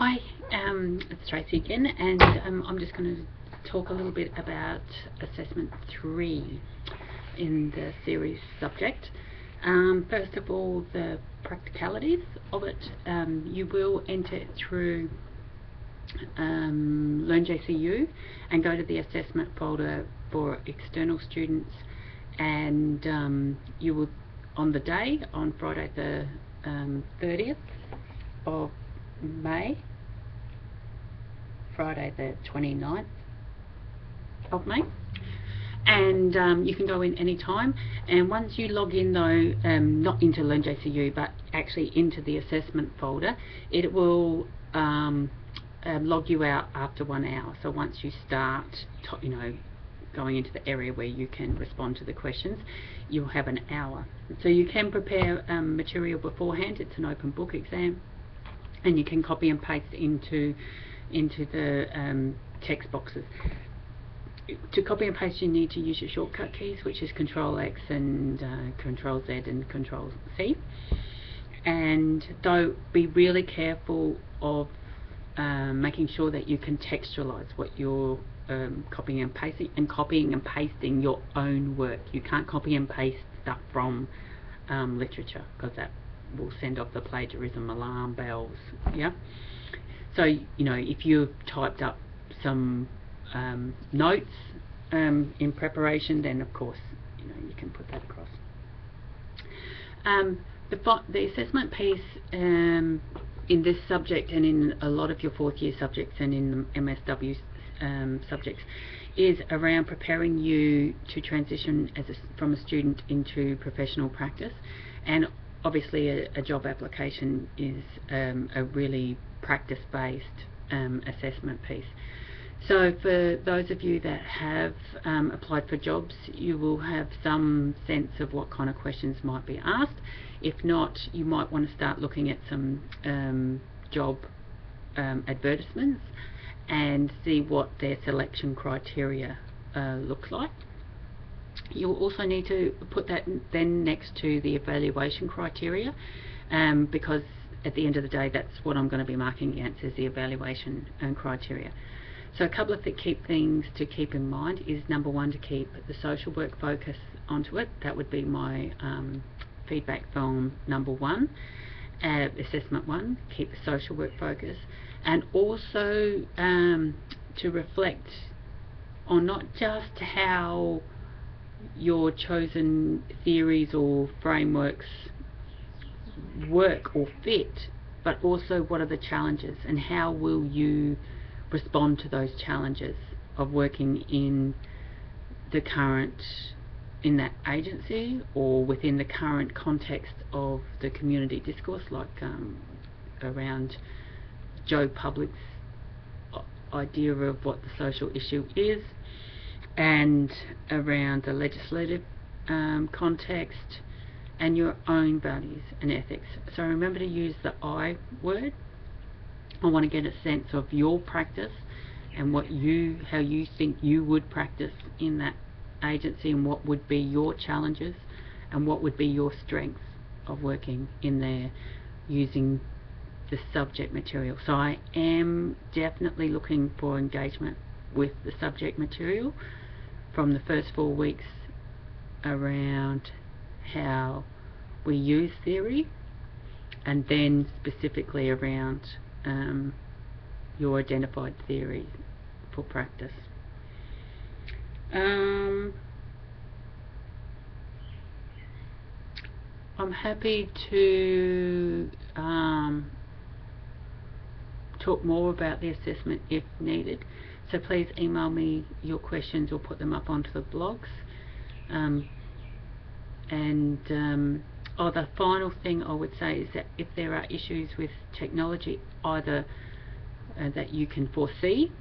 Hi, it's Tracy again, and I'm just going to talk a little bit about Assessment 3 in the series subject. First of all, the practicalities of it. You will enter it through LearnJCU and go to the assessment folder for external students, and you will, on the day, on Friday the 30th of May, Friday the 29th of May, and you can go in any time. And once you log in though, not into LearnJCU but actually into the assessment folder, it will log you out after 1 hour. So once you start going into the area where you can respond to the questions, you'll have an hour. So you can prepare material beforehand. It's an open book exam, and you can copy and paste into the text boxes. To copy and paste, you need to use your shortcut keys, which is Control-X and Control-Z and Control-C. And though, be really careful of making sure that you contextualize what you're copying and pasting your own work. You can't copy and paste stuff from literature, because that will send off the plagiarism alarm bells. Yeah. So if you've typed up some notes in preparation, then of course you can put that across. The assessment piece in this subject, and in a lot of your fourth year subjects and in the MSW subjects, is around preparing you to transition from a student into professional practice. And obviously a job application is a really practice-based assessment piece. So for those of you that have applied for jobs, you will have some sense of what kind of questions might be asked. If not, you might want to start looking at some job advertisements and see what their selection criteria looks like. You'll also need to put that then next to the evaluation criteria, because at the end of the day, that's what I'm going to be marking against, is the evaluation criteria. So a couple of the key things to keep in mind is, number one, to keep the social work focus onto it. That would be my feedback from number one, assessment one. Keep the social work focus, and also to reflect on not just how your chosen theories or frameworks work or fit, but also what are the challenges and how will you respond to those challenges of working in that agency or within the current context of the community discourse, like around Joe Public's idea of what the social issue is, and around the legislative context, and your own values and ethics. So remember to use the I word. I want to get a sense of your practice and how you think you would practice in that agency, and what would be your challenges and what would be your strengths of working in there using the subject material. So I am definitely looking for engagement with the subject material from the first 4 weeks around how we use theory, and then specifically around your identified theory for practice. I'm happy to talk more about the assessment if needed, so please email me your questions or put them up onto the blogs. The final thing I would say is that if there are issues with technology, either that you can foresee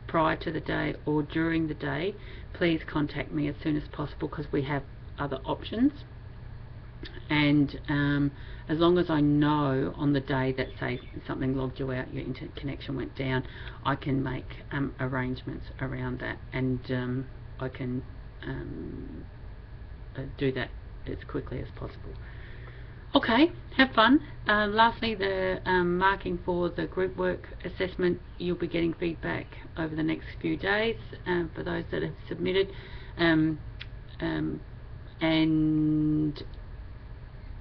prior to the day or during the day, please contact me as soon as possible, because we have other options. And as long as I know on the day that, say, something logged you out, your internet connection went down, I can make arrangements around that, and I can do that as quickly as possible. Okay, have fun. Lastly, the marking for the group work assessment, you'll be getting feedback over the next few days for those that have submitted. And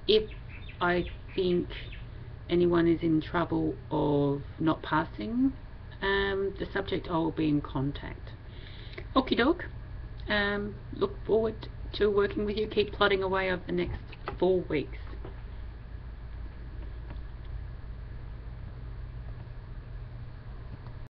if I think anyone is in trouble of not passing the subject, I will be in contact. Okie doke. Look forward to working with you. Keep plodding away over the next 4 weeks.